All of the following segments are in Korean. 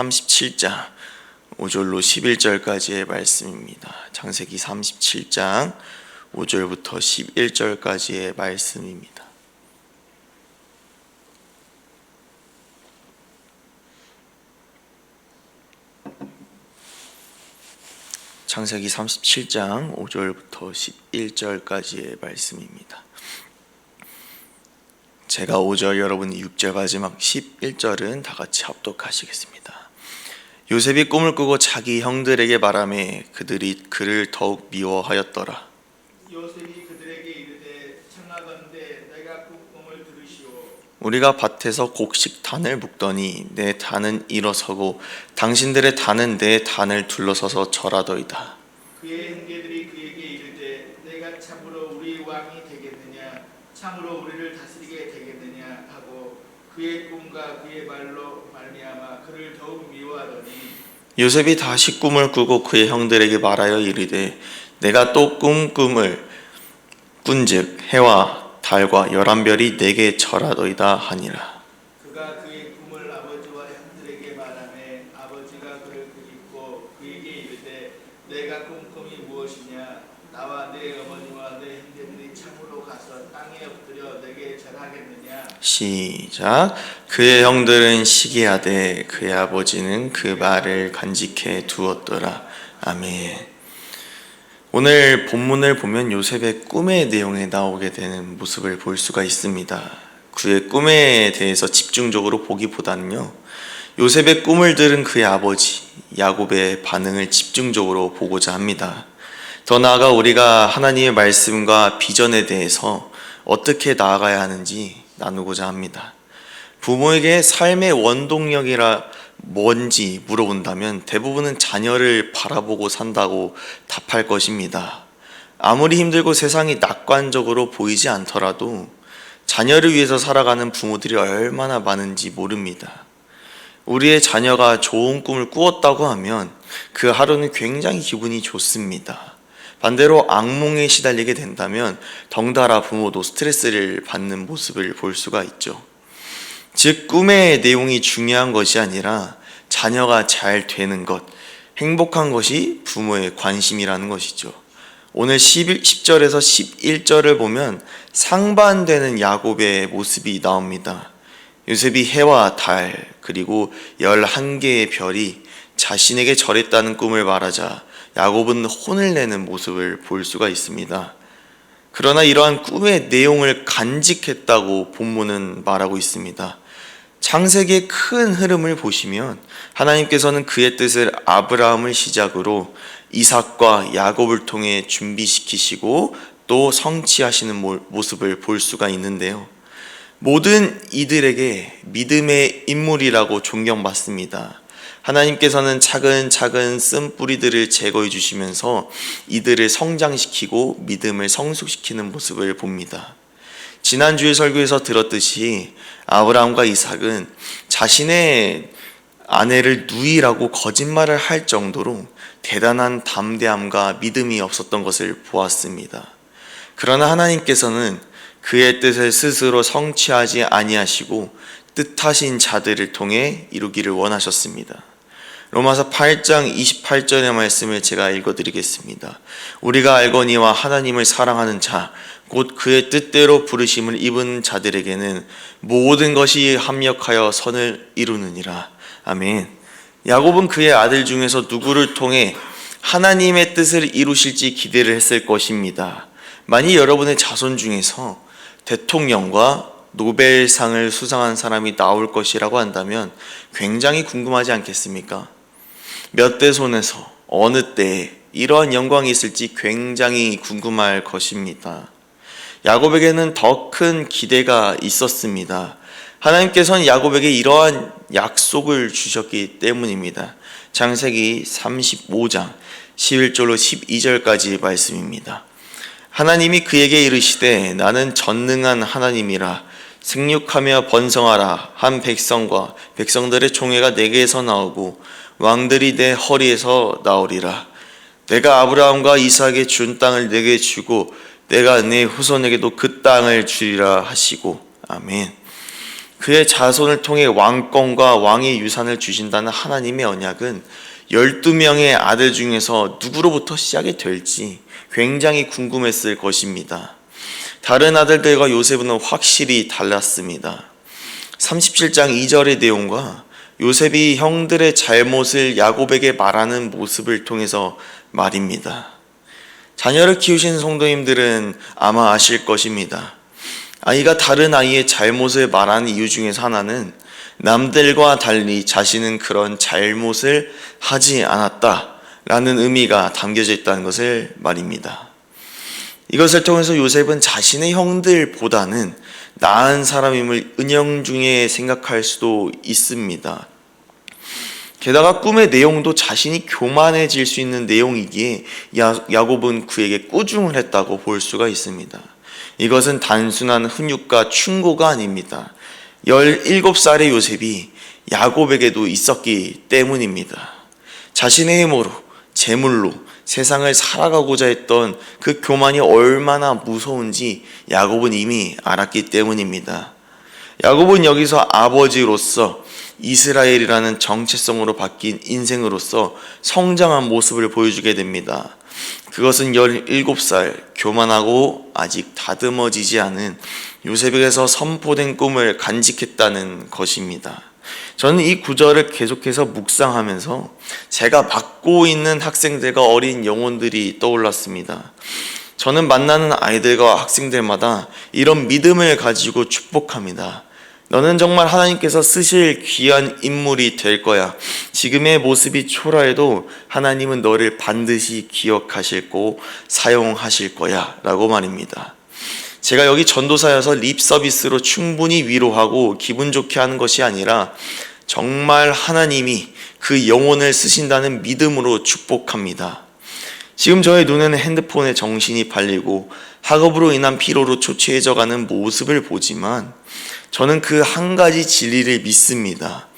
37장 5절로 11절까지의 말씀입니다. 창세기 37장 5절부터 11절까지의 말씀입니다. 창세기 37장 5절부터 11절까지의 말씀입니다. 제가 5절, 여러분이 6절, 마지막 11절은 다 같이 합독하시겠습니다. 요셉이 꿈을 꾸고 자기 형들에게 말하매 그들이 그를 더욱 미워하였더라. 요셉이 그들에게 이르되 청하건대 내가 꿈을 들으시오. 우리가 밭에서 곡식 단을 묶더니 내 단은 일어서고 당신들의 단은 내 단을 둘러서서 절하더이다. 그의 형제들이 그에게 이르되 내가 참으로 우리 왕이 되겠느냐, 참으로 우리를 다스리게 되겠느냐 하고 그의 꿈과 그의 말로 말미암아 그를 더욱 미워하더니 요셉이 다시 꿈을 꾸고 그의 형들에게 말하여 이르되 내가 또 꿈을 꾼즉 해와 달과 11별이 내게 절하더이다 하니라. 그가 그의 꿈을 아버지와 형들에게 말하매 아버지가 그를 그리고 그에게 이르되 내가 꾼 꿈이 무엇이냐, 나와 내 어머니와 내 형제들이 참으로 가서 땅에 엎드려 내게 절하겠느냐. 시작. 그의 형들은 시기하되 그의 아버지는 그 말을 간직해 두었더라. 아멘. 오늘 본문을 보면 요셉의 꿈의 내용에 나오게 되는 모습을 볼 수가 있습니다. 그의 꿈에 대해서 집중적으로 보기보다는요, 요셉의 꿈을 들은 그의 아버지 야곱의 반응을 집중적으로 보고자 합니다. 더 나아가 우리가 하나님의 말씀과 비전에 대해서 어떻게 나아가야 하는지 나누고자 합니다. 부모에게 삶의 원동력이라 뭔지 물어본다면 대부분은 자녀를 바라보고 산다고 답할 것입니다. 아무리 힘들고 세상이 낙관적으로 보이지 않더라도 자녀를 위해서 살아가는 부모들이 얼마나 많은지 모릅니다. 우리의 자녀가 좋은 꿈을 꾸었다고 하면 그 하루는 굉장히 기분이 좋습니다. 반대로 악몽에 시달리게 된다면 덩달아 부모도 스트레스를 받는 모습을 볼 수가 있죠. 즉, 꿈의 내용이 중요한 것이 아니라 자녀가 잘 되는 것, 행복한 것이 부모의 관심이라는 것이죠. 오늘 10절에서 11절을 보면 상반되는 야곱의 모습이 나옵니다. 요셉이 해와 달 그리고 11개의 별이 자신에게 절했다는 꿈을 말하자 야곱은 혼을 내는 모습을 볼 수가 있습니다. 그러나 이러한 꿈의 내용을 간직했다고 본문은 말하고 있습니다. 창세기의 큰 흐름을 보시면 하나님께서는 그의 뜻을 아브라함을 시작으로 이삭과 야곱을 통해 준비시키시고 또 성취하시는 모습을 볼 수가 있는데요. 모든 이들에게 믿음의 인물이라고 존경받습니다. 하나님께서는 차근차근 쓴뿌리들을 제거해 주시면서 이들을 성장시키고 믿음을 성숙시키는 모습을 봅니다. 지난주의 설교에서 들었듯이 아브라함과 이삭은 자신의 아내를 누이라고 거짓말을 할 정도로 대단한 담대함과 믿음이 없었던 것을 보았습니다. 그러나 하나님께서는 그의 뜻을 스스로 성취하지 아니하시고 뜻하신 자들을 통해 이루기를 원하셨습니다. 로마서 8장 28절의 말씀을 제가 읽어드리겠습니다. 우리가 알거니와 하나님을 사랑하는 자 곧 그의 뜻대로 부르심을 입은 자들에게는 모든 것이 합력하여 선을 이루느니라. 아멘. 야곱은 그의 아들 중에서 누구를 통해 하나님의 뜻을 이루실지 기대를 했을 것입니다. 만약 여러분의 자손 중에서 대통령과 노벨상을 수상한 사람이 나올 것이라고 한다면 굉장히 궁금하지 않겠습니까? 몇 대 손에서 어느 때에 이러한 영광이 있을지 굉장히 궁금할 것입니다. 야곱에게는 더 큰 기대가 있었습니다. 하나님께서는 야곱에게 이러한 약속을 주셨기 때문입니다. 창세기 35장 11절로 12절까지 말씀입니다. 하나님이 그에게 이르시되 나는 전능한 하나님이라 생육하며 번성하라 한 백성과 백성들의 총회가 내게서 나오고 왕들이 내 허리에서 나오리라. 내가 아브라함과 이삭에게 준 땅을 내게 주고 내가 내 후손에게도 그 땅을 주리라 하시고. 아멘. 그의 자손을 통해 왕권과 왕의 유산을 주신다는 하나님의 언약은 12명의 아들 중에서 누구로부터 시작이 될지 굉장히 궁금했을 것입니다. 다른 아들들과 요셉은 확실히 달랐습니다. 37장 2절의 내용과 요셉이 형들의 잘못을 야곱에게 말하는 모습을 통해서 말입니다. 자녀를 키우신 성도님들은 아마 아실 것입니다. 아이가 다른 아이의 잘못을 말하는 이유 중에서 하나는 남들과 달리 자신은 그런 잘못을 하지 않았다라는 의미가 담겨져 있다는 것을 말입니다. 이것을 통해서 요셉은 자신의 형들보다는 나은 사람임을 은연중에 생각할 수도 있습니다. 게다가 꿈의 내용도 자신이 교만해질 수 있는 내용이기에 야곱은 그에게 꾸중을 했다고 볼 수가 있습니다. 이것은 단순한 훈육과 충고가 아닙니다. 17살의 요셉이 야곱에게도 있었기 때문입니다. 자신의 힘으로, 재물로 세상을 살아가고자 했던 그 교만이 얼마나 무서운지 야곱은 이미 알았기 때문입니다. 야곱은 여기서 아버지로서 이스라엘이라는 정체성으로 바뀐 인생으로서 성장한 모습을 보여주게 됩니다. 그것은 17살 교만하고 아직 다듬어지지 않은 요셉에게서 선포된 꿈을 간직했다는 것입니다. 저는 이 구절을 계속해서 묵상하면서 제가 맡고 있는 학생들과 어린 영혼들이 떠올랐습니다. 저는 만나는 아이들과 학생들마다 이런 믿음을 가지고 축복합니다. 너는 정말 하나님께서 쓰실 귀한 인물이 될 거야. 지금의 모습이 초라해도 하나님은 너를 반드시 기억하실 사용하실 거야 라고 말입니다. 제가 여기 전도사여서 립 서비스로 충분히 위로하고 기분 좋게 하는 것이 아니라 정말 하나님이 그 영혼을 쓰신다는 믿음으로 축복합니다. 지금 저의 눈에는 핸드폰에 정신이 팔리고 학업으로 인한 피로로 초췌해져가는 모습을 보지만 저는 그 한 가지 진리를 믿습니다.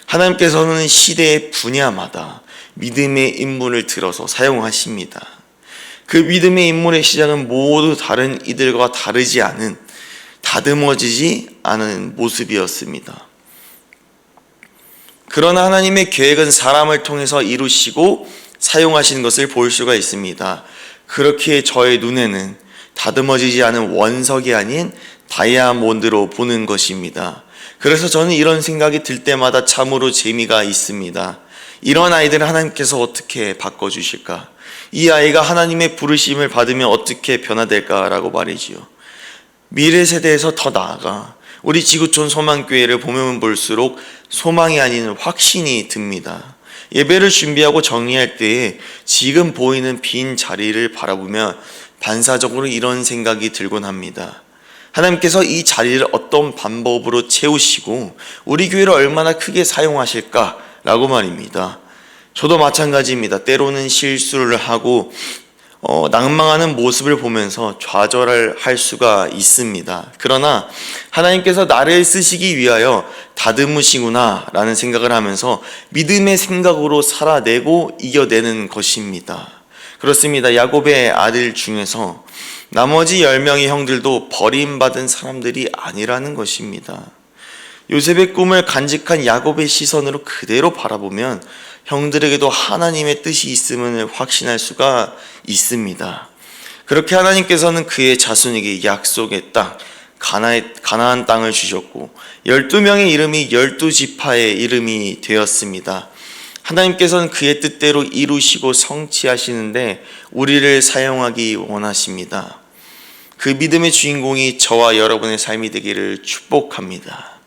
하나님께서는 시대의 분야마다 믿음의 인물을 들어서 사용하십니다. 그 믿음의 인물의 시작은 모두 다른 이들과 다르지 않은 다듬어지지 않은 모습이었습니다. 그러나 하나님의 계획은 사람을 통해서 이루시고 사용하시는 것을 볼 수가 있습니다. 그렇게 저의 눈에는 다듬어지지 않은 원석이 아닌 다이아몬드로 보는 것입니다. 그래서 저는 이런 생각이 들 때마다 참으로 재미가 있습니다. 이런 아이들을 하나님께서 어떻게 바꿔주실까? 이 아이가 하나님의 부르심을 받으면 어떻게 변화될까라고 말이지요. 미래 세대에서 더 나아가 우리 지구촌 소망교회를 보면 볼수록 소망이 아닌 확신이 듭니다. 예배를 준비하고 정리할 때에 지금 보이는 빈 자리를 바라보며 반사적으로 이런 생각이 들곤 합니다. 하나님께서 이 자리를 어떤 방법으로 채우시고 우리 교회를 얼마나 크게 사용하실까라고 말입니다. 저도 마찬가지입니다. 때로는 실수를 하고 낭망하는 모습을 보면서 좌절을 할 수가 있습니다. 그러나 하나님께서 나를 쓰시기 위하여 다듬으시구나 라는 생각을 하면서 믿음의 생각으로 살아내고 이겨내는 것입니다. 그렇습니다. 야곱의 아들 중에서 나머지 10명의 형들도 버림받은 사람들이 아니라는 것입니다. 요셉의 꿈을 간직한 야곱의 시선으로 그대로 바라보면 형들에게도 하나님의 뜻이 있음을 확신할 수가 있습니다. 그렇게 하나님께서는 그의 자손에게 약속의 땅, 가나안 땅을 주셨고 12명의 이름이 12지파의 이름이 되었습니다. 하나님께서는 그의 뜻대로 이루시고 성취하시는데 우리를 사용하기 원하십니다. 그 믿음의 주인공이 저와 여러분의 삶이 되기를 축복합니다.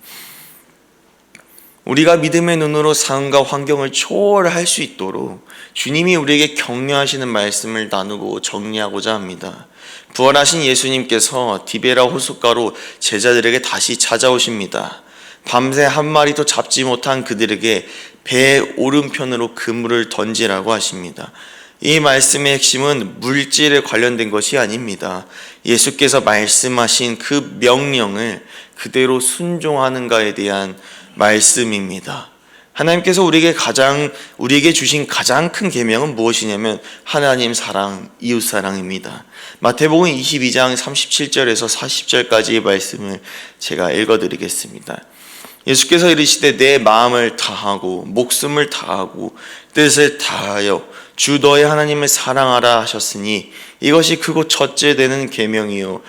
우리가 믿음의 눈으로 상황과 환경을 초월할 수 있도록 주님이 우리에게 격려하시는 말씀을 나누고 정리하고자 합니다. 부활하신 예수님께서 디베라 호숫가로 제자들에게 다시 찾아오십니다. 밤새 한 마리도 잡지 못한 그들에게 배 오른편으로 그물을 던지라고 하십니다. 이 말씀의 핵심은 물질에 관련된 것이 아닙니다. 예수께서 말씀하신 그 명령을 그대로 순종하는가에 대한 말씀입니다. 하나님께서 우리에게 주신 가장 큰 계명은 무엇이냐면 하나님 사랑, 이웃 사랑입니다. 마태복음 22장 37절에서 40절까지의 말씀을 제가 읽어드리겠습니다. 예수께서 이르시되 내 마음을 다하고 목숨을 다하고 뜻을 다하여 주 너의 하나님을 사랑하라 하셨으니 이것이 크고 첫째 되는 계명이요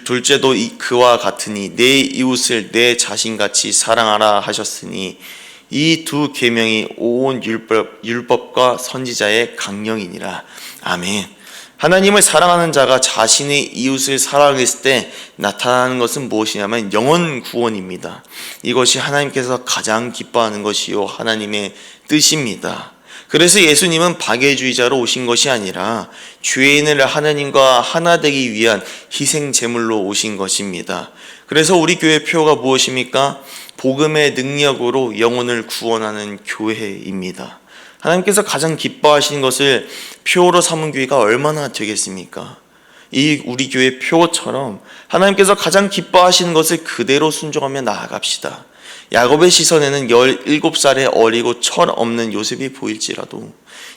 둘째도 그와 같으니 내 이웃을 내 자신같이 사랑하라 하셨으니 이 두 계명이 온 율법과 선지자의 강령이니라. 아멘. 하나님을 사랑하는 자가 자신의 이웃을 사랑했을 때 나타나는 것은 무엇이냐면 영혼 구원입니다. 이것이 하나님께서 가장 기뻐하는 것이요 하나님의 뜻입니다. 그래서 예수님은 박애주의자로 오신 것이 아니라 죄인을 하나님과 하나 되기 위한 희생 제물로 오신 것입니다. 그래서 우리 교회 표가 무엇입니까? 복음의 능력으로 영혼을 구원하는 교회입니다. 하나님께서 가장 기뻐하시는 것을 표로 삼은 교회가 얼마나 되겠습니까? 이 우리 교회 표처럼 하나님께서 가장 기뻐하시는 것을 그대로 순종하며 나아갑시다. 야곱의 시선에는 17살의 어리고 철 없는 요셉이 보일지라도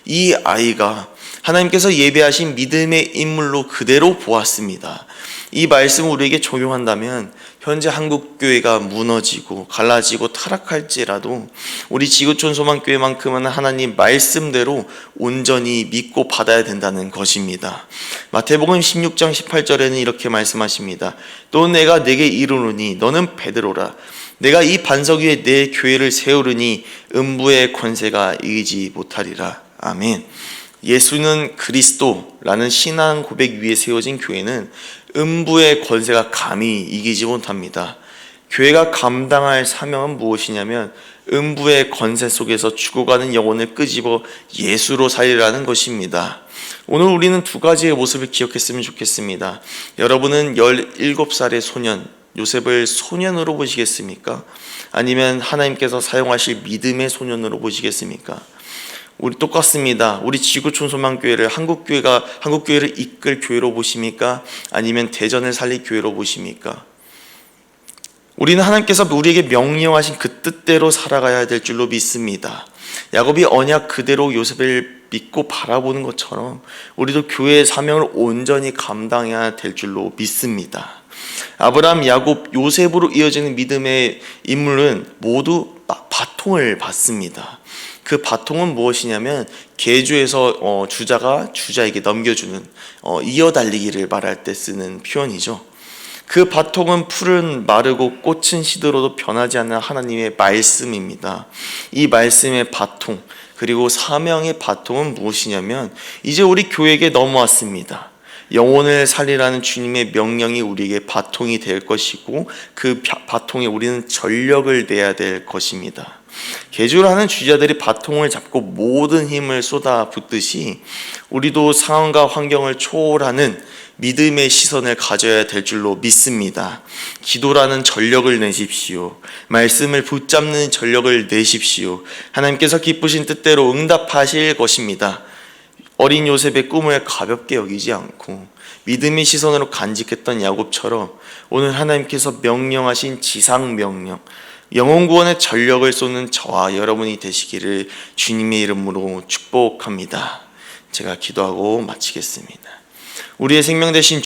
이 아이가 하나님께서 예배하신 믿음의 인물로 그대로 보았습니다. 이 말씀을 우리에게 적용한다면 현재 한국교회가 무너지고 갈라지고 타락할지라도 우리 지구촌 소망교회만큼은 하나님 말씀대로 온전히 믿고 받아야 된다는 것입니다. 마태복음 16장 18절에는 이렇게 말씀하십니다. 또 내가 네게 이르노니 너는 베드로라. 내가 이 반석 위에 내 교회를 세우르니 음부의 권세가 이기지 못하리라. 아멘. 예수는 그리스도라는 신앙 고백 위에 세워진 교회는 음부의 권세가 감히 이기지 못합니다. 교회가 감당할 사명은 무엇이냐면 음부의 권세 속에서 죽어가는 영혼을 끄집어 예수로 살리라는 것입니다. 오늘 우리는 두 가지의 모습을 기억했으면 좋겠습니다. 여러분은 17살의 소년 요셉을 소년으로 보시겠습니까? 아니면 하나님께서 사용하실 믿음의 소년으로 보시겠습니까? 우리 똑같습니다. 우리 지구촌 소망교회를 한국교회를 이끌 교회로 보십니까? 아니면 대전을 살릴 교회로 보십니까? 우리는 하나님께서 우리에게 명령하신 그 뜻대로 살아가야 될 줄로 믿습니다. 야곱이 언약 그대로 요셉을 믿고 바라보는 것처럼 우리도 교회의 사명을 온전히 감당해야 될 줄로 믿습니다. 아브라함, 야곱, 요셉으로 이어지는 믿음의 인물은 모두 바통을 받습니다. 그 바통은 무엇이냐면 계주에서 주자가 주자에게 넘겨주는 이어달리기를 말할 때 쓰는 표현이죠. 그 바통은 풀은 마르고 꽃은 시들어도 변하지 않는 하나님의 말씀입니다. 이 말씀의 바통 그리고 사명의 바통은 무엇이냐면 이제 우리 교회에게 넘어왔습니다. 영혼을 살리라는 주님의 명령이 우리에게 바통이 될 것이고 그 바통에 우리는 전력을 내야 될 것입니다. 계주라는 주자들이 바통을 잡고 모든 힘을 쏟아붓듯이 우리도 상황과 환경을 초월하는 믿음의 시선을 가져야 될 줄로 믿습니다. 기도라는 전력을 내십시오. 말씀을 붙잡는 전력을 내십시오. 하나님께서 기쁘신 뜻대로 응답하실 것입니다. 어린 요셉의 꿈을 가볍게 여기지 않고 믿음의 시선으로 간직했던 야곱처럼 오늘 하나님께서 명령하신 지상명령 영혼 구원의 전력을 쏟는 저와 여러분이 되시기를 주님의 이름으로 축복합니다. 제가 기도하고 마치겠습니다. 우리의 생명 되신